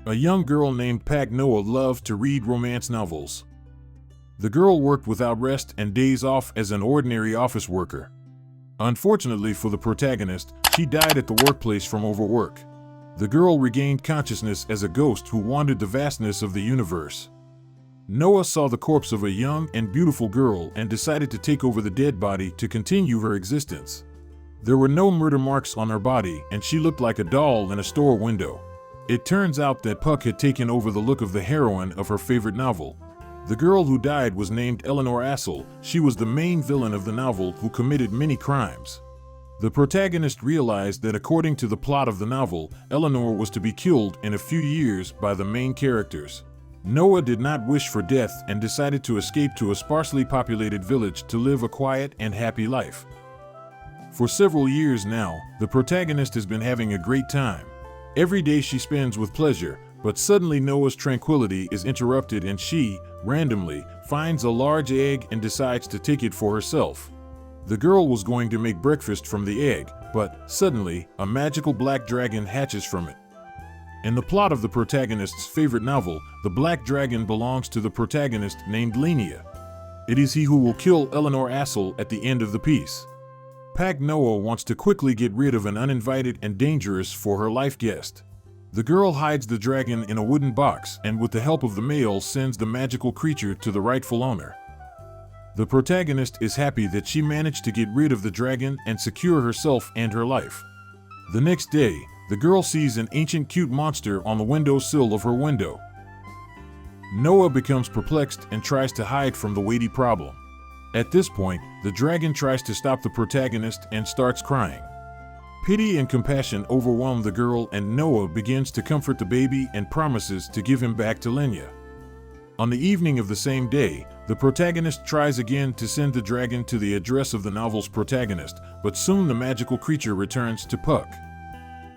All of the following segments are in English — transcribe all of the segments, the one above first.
A young girl named Noah loved to read romance novels. The girl worked without rest and days off as an ordinary office worker. Unfortunately for the protagonist, she died at the workplace from overwork. The girl regained consciousness as a ghost who wandered the vastness of the universe. Noah saw the corpse of a young and beautiful girl and decided to take over the dead body to continue her existence. There were no murder marks on her body, and she looked like a doll in a store window. It turns out that Puck had taken over the look of the heroine of her favorite novel. The girl who died was named Eleanor Asil. She was the main villain of the novel who committed many crimes. The protagonist realized that according to the plot of the novel, Eleanor was to be killed in a few years by the main characters. Noah did not wish for death and decided to escape to a sparsely populated village to live a quiet and happy life. For several years now, the protagonist has been having a great time. Every day she spends with pleasure, but suddenly Noah's tranquility is interrupted and she, randomly, finds a large egg and decides to take it for herself. The girl was going to make breakfast from the egg, but suddenly, a magical black dragon hatches from it. In the plot of the protagonist's favorite novel, the black dragon belongs to the protagonist named Lenia. It is he who will kill Eleanor Asil at the end of the piece. Noah wants to quickly get rid of an uninvited and dangerous for her life guest. The girl hides the dragon in a wooden box and with the help of the male sends the magical creature to the rightful owner. The protagonist is happy that she managed to get rid of the dragon and secure herself and her life. The next day, the girl sees an ancient cute monster on the windowsill of her window. Noah becomes perplexed and tries to hide from the weighty problem. At this point, the dragon tries to stop the protagonist and starts crying. Pity and compassion overwhelm the girl and Noah begins to comfort the baby and promises to give him back to Lenia. On the evening of the same day, the protagonist tries again to send the dragon to the address of the novel's protagonist, but soon the magical creature returns to Puck.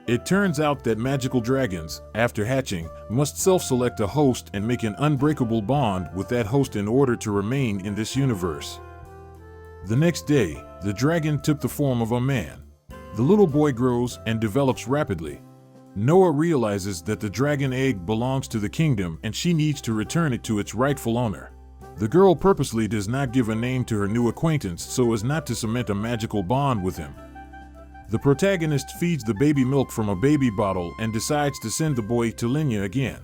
It turns out that magical dragons, after hatching, must self-select a host and make an unbreakable bond with that host in order to remain in this universe. The next day, the dragon took the form of a man. The little boy grows and develops rapidly. Noah realizes that the dragon egg belongs to the kingdom and she needs to return it to its rightful owner. The girl purposely does not give a name to her new acquaintance so as not to cement a magical bond with him. The protagonist feeds the baby milk from a baby bottle and decides to send the boy to Lenia again.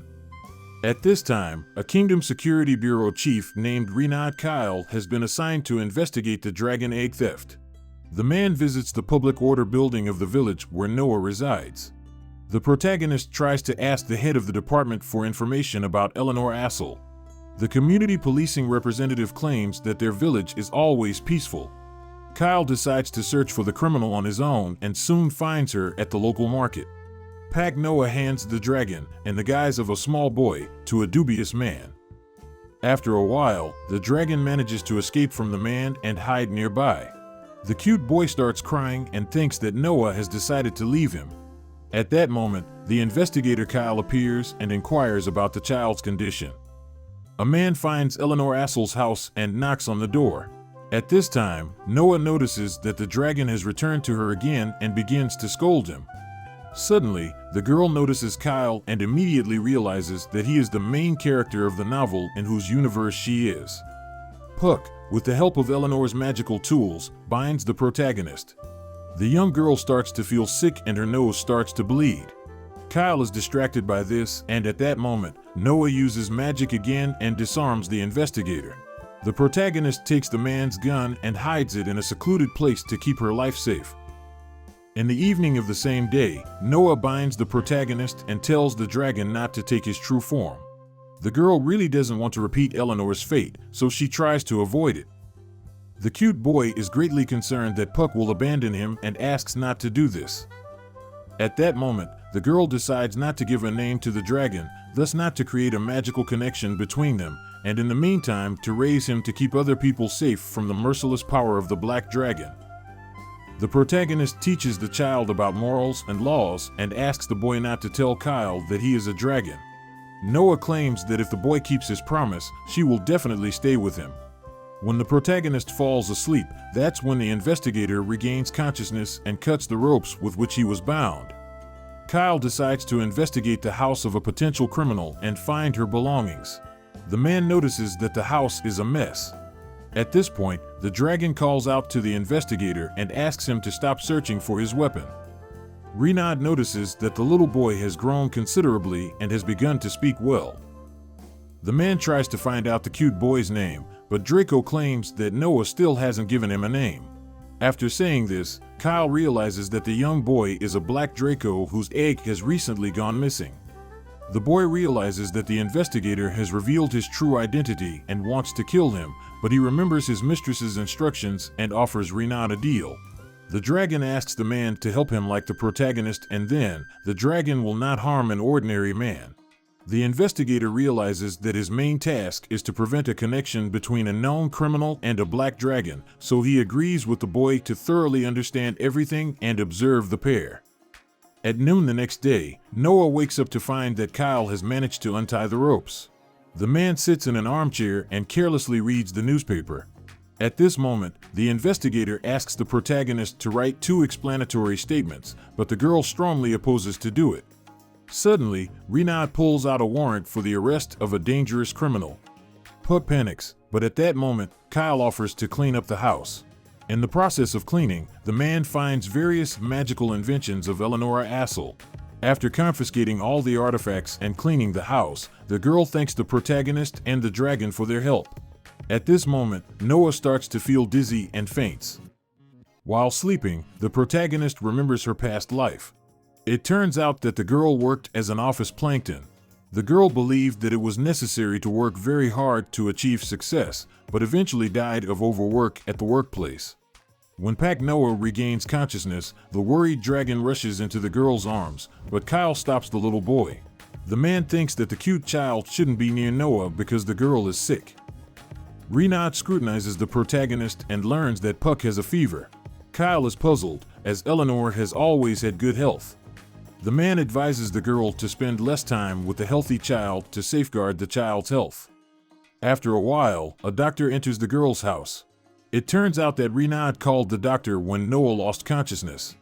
At this time, a Kingdom Security Bureau chief named Eleanor Kyle has been assigned to investigate the dragon egg theft. The man visits the public order building of the village where Noah resides. The protagonist tries to ask the head of the department for information about Eleanor Asil. The community policing representative claims that their village is always peaceful. Decides to search for the criminal on his own and soon finds her at the local market. Noah hands the dragon, in the guise of a small boy, to a dubious man. After a while, the dragon manages to escape from the man and hide nearby. The cute boy starts crying and thinks that Noah has decided to leave him. At that moment, the investigator Kyle appears and inquires about the child's condition. A man finds Eleanor Asil's house and knocks on the door. At this time, Noah notices that the dragon has returned to her again and begins to scold him. Suddenly, the girl notices Kyle and immediately realizes that he is the main character of the novel in whose universe she is. Puck, with the help of Eleanor's magical tools, binds the protagonist. The young girl starts to feel sick and her nose starts to bleed. Kyle is distracted by this, and at that moment, Noah uses magic again and disarms the investigator. The protagonist takes the man's gun and hides it in a secluded place to keep her life safe. In the evening of the same day, Noah binds the protagonist and tells the dragon not to take his true form. The girl really doesn't want to repeat Eleanor's fate, so she tries to avoid it. The cute boy is greatly concerned that Puck will abandon him and asks not to do this. At that moment, the girl decides not to give a name to the dragon, thus not to create a magical connection between them, and in the meantime to raise him to keep other people safe from the merciless power of the black dragon. The protagonist teaches the child about morals and laws and asks the boy not to tell Kyle that he is a dragon. Noah claims that if the boy keeps his promise, she will definitely stay with him. When the protagonist falls asleep, that's when the investigator regains consciousness and cuts the ropes with which he was bound. Kyle decides to investigate the house of a potential criminal and find her belongings. The man notices that the house is a mess. At this point, the dragon calls out to the investigator and asks him to stop searching for his weapon. Renaud notices that the little boy has grown considerably and has begun to speak well. The man tries to find out the cute boy's name, but Draco claims that Noah still hasn't given him a name. After saying this, Kyle realizes that the young boy is a black Draco whose egg has recently gone missing. The boy realizes that the investigator has revealed his true identity and wants to kill him, but he remembers his mistress's instructions and offers Renaud a deal. The dragon asks the man to help him like the protagonist, and then, the dragon will not harm an ordinary man. The investigator realizes that his main task is to prevent a connection between a known criminal and a black dragon, so he agrees with the boy to thoroughly understand everything and observe the pair. At noon the next day, Noah wakes up to find that Kyle has managed to untie the ropes. The man sits in an armchair and carelessly reads the newspaper. At this moment, the investigator asks the protagonist to write 2 explanatory statements, but the girl strongly opposes to do it. Suddenly, Renaud pulls out a warrant for the arrest of a dangerous criminal. Puck panics, but at that moment, Kyle offers to clean up the house. In the process of cleaning, the man finds various magical inventions of Eleanor Asil. After confiscating all the artifacts and cleaning the house, the girl thanks the protagonist and the dragon for their help. At this moment, Noah starts to feel dizzy and faints. While sleeping, the protagonist remembers her past life. It turns out that the girl worked as an office plankton. The girl believed that it was necessary to work very hard to achieve success, but eventually died of overwork at the workplace. When Pact Noah regains consciousness, the worried dragon rushes into the girl's arms, but Kyle stops the little boy. The man thinks that the cute child shouldn't be near Noah because the girl is sick. Renaud scrutinizes the protagonist and learns that Puck has a fever. Kyle is puzzled, as Eleanor has always had good health. The man advises the girl to spend less time with the healthy child to safeguard the child's health. After a while, a doctor enters the girl's house. It turns out that Renaud called the doctor when Noah lost consciousness.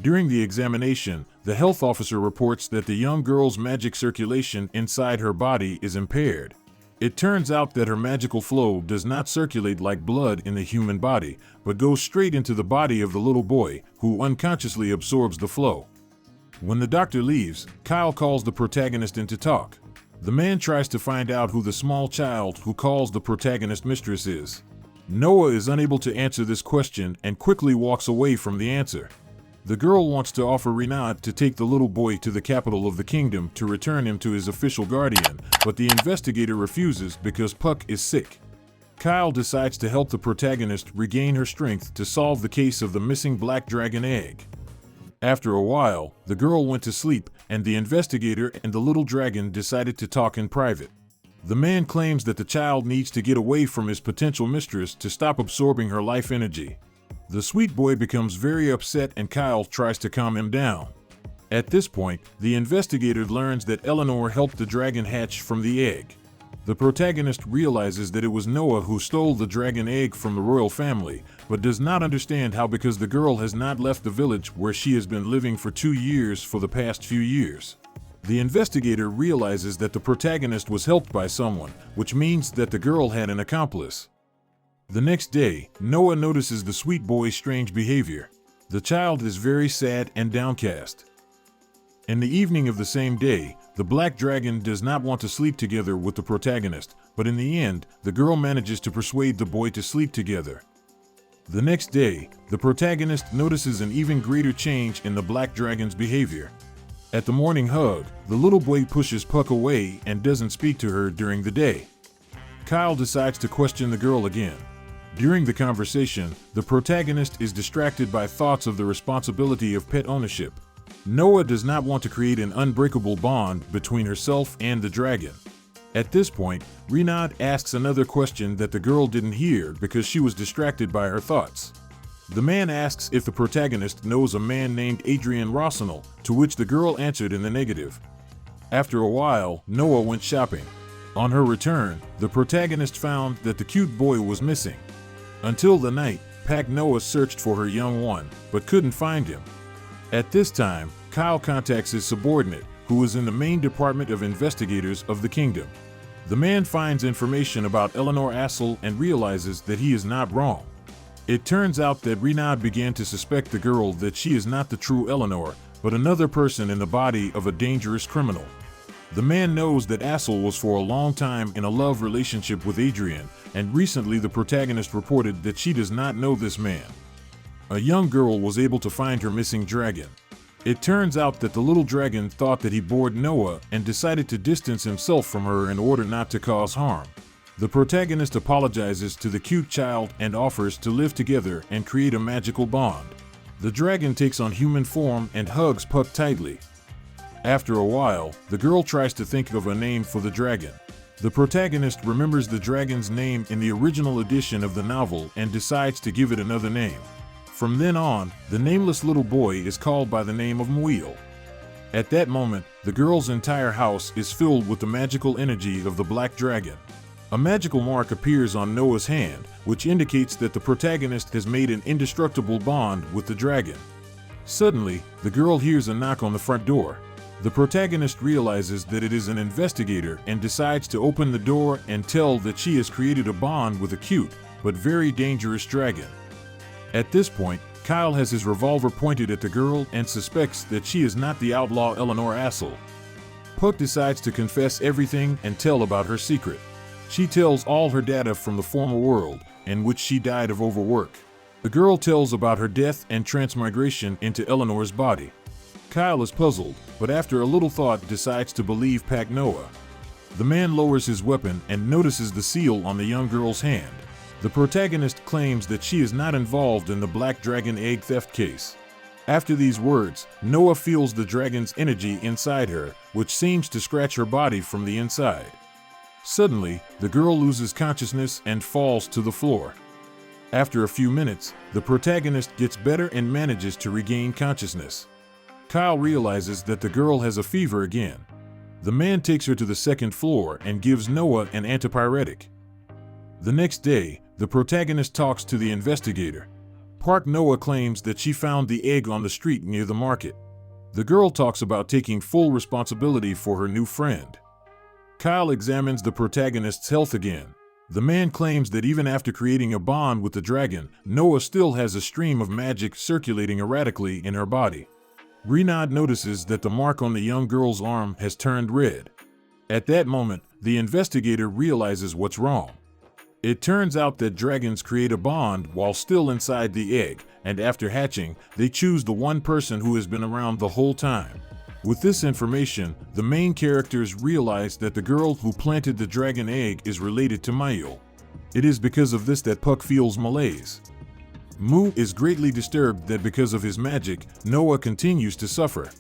During the examination, the health officer reports that the young girl's magic circulation inside her body is impaired. It turns out that her magical flow does not circulate like blood in the human body, but goes straight into the body of the little boy, who unconsciously absorbs the flow. When the doctor leaves, Kyle calls the protagonist in to talk. The man tries to find out who the small child who calls the protagonist mistress is. Noah is unable to answer this question and quickly walks away from the answer. The girl wants to offer Renaud to take the little boy to the capital of the kingdom to return him to his official guardian, but the investigator refuses because Puck is sick. Kyle decides to help the protagonist regain her strength to solve the case of the missing black dragon egg. After a while, the girl went to sleep, and the investigator and the little dragon decided to talk in private. The man claims that the child needs to get away from his potential mistress to stop absorbing her life energy. The sweet boy becomes very upset and Kyle tries to calm him down. At this point, the investigator learns that Eleanor helped the dragon hatch from the egg. The protagonist realizes that it was Noah who stole the dragon egg from the royal family, but does not understand how because the girl has not left the village where she has been living for 2 years for the past few years. The investigator realizes that the protagonist was helped by someone, which means that the girl had an accomplice. The next day, Noah notices the sweet boy's strange behavior. The child is very sad and downcast. In the evening of the same day, the black dragon does not want to sleep together with the protagonist, but in the end, the girl manages to persuade the boy to sleep together. The next day, the protagonist notices an even greater change in the black dragon's behavior. At the morning hug, the little boy pushes Puck away and doesn't speak to her during the day. Kyle decides to question the girl again. During the conversation, the protagonist is distracted by thoughts of the responsibility of pet ownership. Noah does not want to create an unbreakable bond between herself and the dragon. At this point, Renaud asks another question that the girl didn't hear because she was distracted by her thoughts. The man asks if the protagonist knows a man named Adrian Rossignol, to which the girl answered in the negative. After a while, Noah went shopping. On her return, the protagonist found that the cute boy was missing. Until the night, Pact Noah searched for her young one, but couldn't find him. At this time, Kyle contacts his subordinate, who is in the main department of investigators of the kingdom. The man finds information about Eleanor Asil and realizes that he is not wrong. It turns out that Renaud began to suspect the girl that she is not the true Eleanor, but another person in the body of a dangerous criminal. The man knows that Asil was for a long time in a love relationship with Adrian, and recently the protagonist reported that she does not know this man. A young girl was able to find her missing dragon. It turns out that the little dragon thought that he bored Noah and decided to distance himself from her in order not to cause harm. The protagonist apologizes to the cute child and offers to live together and create a magical bond. The dragon takes on human form and hugs Puck tightly. After a while, the girl tries to think of a name for the dragon. The protagonist remembers the dragon's name in the original edition of the novel and decides to give it another name. From then on, the nameless little boy is called by the name of Muil. At that moment, the girl's entire house is filled with the magical energy of the black dragon. A magical mark appears on Noah's hand, which indicates that the protagonist has made an indestructible bond with the dragon. Suddenly, the girl hears a knock on the front door. The protagonist realizes that it is an investigator and decides to open the door and tell that she has created a bond with a cute, but very dangerous dragon. At this point, Kyle has his revolver pointed at the girl and suspects that she is not the outlaw Eleanor Asil. Puck decides to confess everything and tell about her secret. She tells all her data from the former world, in which she died of overwork. The girl tells about her death and transmigration into Eleanor's body. Kyle is puzzled, but after a little thought decides to believe Pact Noah. The man lowers his weapon and notices the seal on the young girl's hand. The protagonist claims that she is not involved in the black dragon egg theft case. After these words, Noah feels the dragon's energy inside her, which seems to scratch her body from the inside. Suddenly, the girl loses consciousness and falls to the floor. After a few minutes, the protagonist gets better and manages to regain consciousness. Kyle realizes that the girl has a fever again. The man takes her to the second floor and gives Noah an antipyretic. The next day, the protagonist talks to the investigator. Noah claims that she found the egg on the street near the market. The girl talks about taking full responsibility for her new friend. Kyle examines the protagonist's health again. The man claims that even after creating a bond with the dragon, Noah still has a stream of magic circulating erratically in her body. Renaud notices that the mark on the young girl's arm has turned red. At that moment, the investigator realizes what's wrong. It turns out that dragons create a bond while still inside the egg, and after hatching, they choose the one person who has been around the whole time. With this information, the main characters realize that the girl who planted the dragon egg is related to Muil. It is because of this that Puck feels malaise. Mu is greatly disturbed that because of his magic, Noah continues to suffer.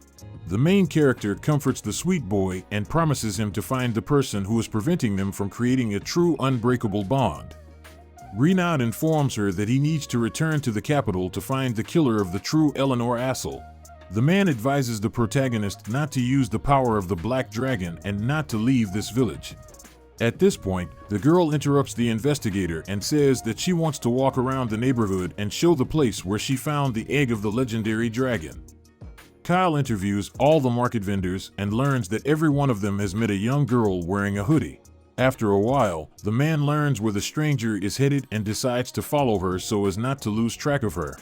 The main character comforts the sweet boy and promises him to find the person who is preventing them from creating a true unbreakable bond. Renaud informs her that he needs to return to the capital to find the killer of the true Eleanor Asil. The man advises the protagonist not to use the power of the black dragon and not to leave this village. At this point, the girl interrupts the investigator and says that she wants to walk around the neighborhood and show the place where she found the egg of the legendary dragon. Kyle interviews all the market vendors and learns that every one of them has met a young girl wearing a hoodie. After a while, the man learns where the stranger is headed and decides to follow her so as not to lose track of her.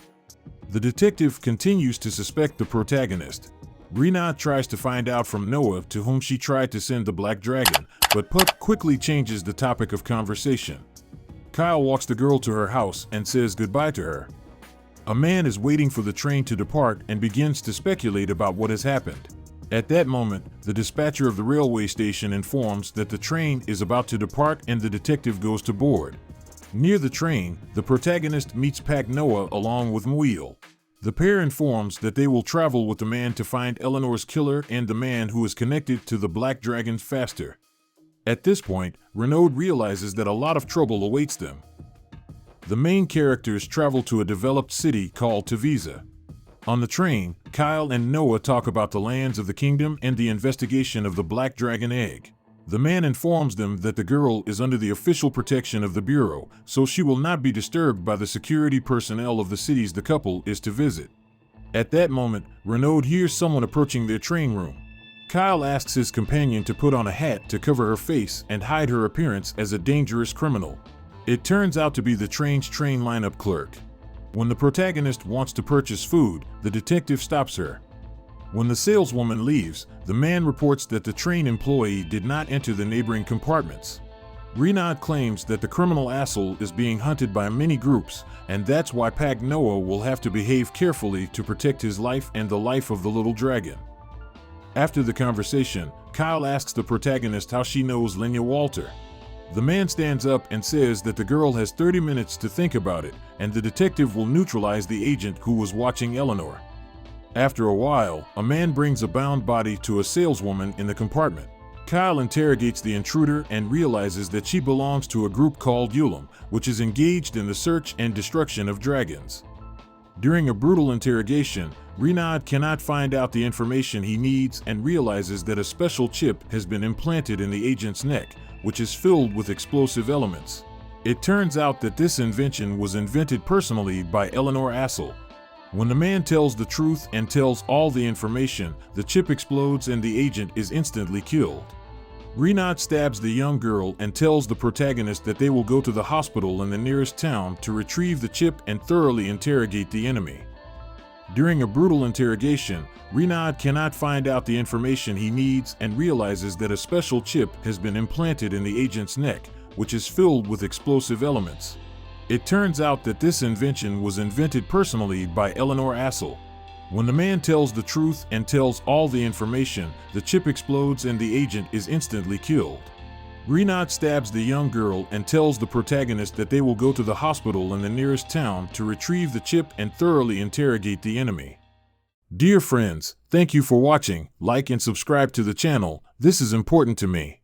The detective continues to suspect the protagonist. Renaud tries to find out from Noah to whom she tried to send the black dragon, but Puck quickly changes the topic of conversation. Kyle walks the girl to her house and says goodbye to her. A man is waiting for the train to depart and begins to speculate about what has happened. At that moment, the dispatcher of the railway station informs that the train is about to depart and the detective goes to board. Near the train, the protagonist meets Pact Noah along with Muil. The pair informs that they will travel with the man to find Eleanor's killer and the man who is connected to the black dragon faster. At this point, Renaud realizes that a lot of trouble awaits them. The main characters travel to a developed city called Tavisa. On the train, Kyle and Noah talk about the lands of the kingdom and the investigation of the black dragon egg. The man informs them that the girl is under the official protection of the Bureau, so she will not be disturbed by the security personnel of the cities the couple is to visit. At that moment, Renaud hears someone approaching their train room. Kyle asks his companion to put on a hat to cover her face and hide her appearance as a dangerous criminal. It turns out to be the train's train lineup clerk. When the protagonist wants to purchase food, the detective stops her. When the saleswoman leaves, the man reports that the train employee did not enter the neighboring compartments. Renaud claims that the criminal Asil is being hunted by many groups, and that's why Pact Noah will have to behave carefully to protect his life and the life of the little dragon. After the conversation, Kyle asks the protagonist how she knows Lenya Walter. The man stands up and says that the girl has 30 minutes to think about it, and the detective will neutralize the agent who was watching Eleanor. After a while, a man brings a bound body to a saleswoman in the compartment. Kyle interrogates the intruder and realizes that she belongs to a group called Ulam, which is engaged in the search and destruction of dragons. During a brutal interrogation, Renaud cannot find out the information he needs and realizes that a special chip has been implanted in the agent's neck, which is filled with explosive elements. It turns out that this invention was invented personally by Eleanor Asil. When the man tells the truth and tells all the information, the chip explodes and the agent is instantly killed. Renaud stabs the young girl and tells the protagonist that they will go to the hospital in the nearest town to retrieve the chip and thoroughly interrogate the enemy. During a brutal interrogation, Renaud cannot find out the information he needs and realizes that a special chip has been implanted in the agent's neck, which is filled with explosive elements. It turns out that this invention was invented personally by Eleanor Asil. When the man tells the truth and tells all the information, the chip explodes and the agent is instantly killed. Renaud stabs the young girl and tells the protagonist that they will go to the hospital in the nearest town to retrieve the chip and thoroughly interrogate the enemy. Dear friends, thank you for watching. Like and subscribe to the channel. This is important to me.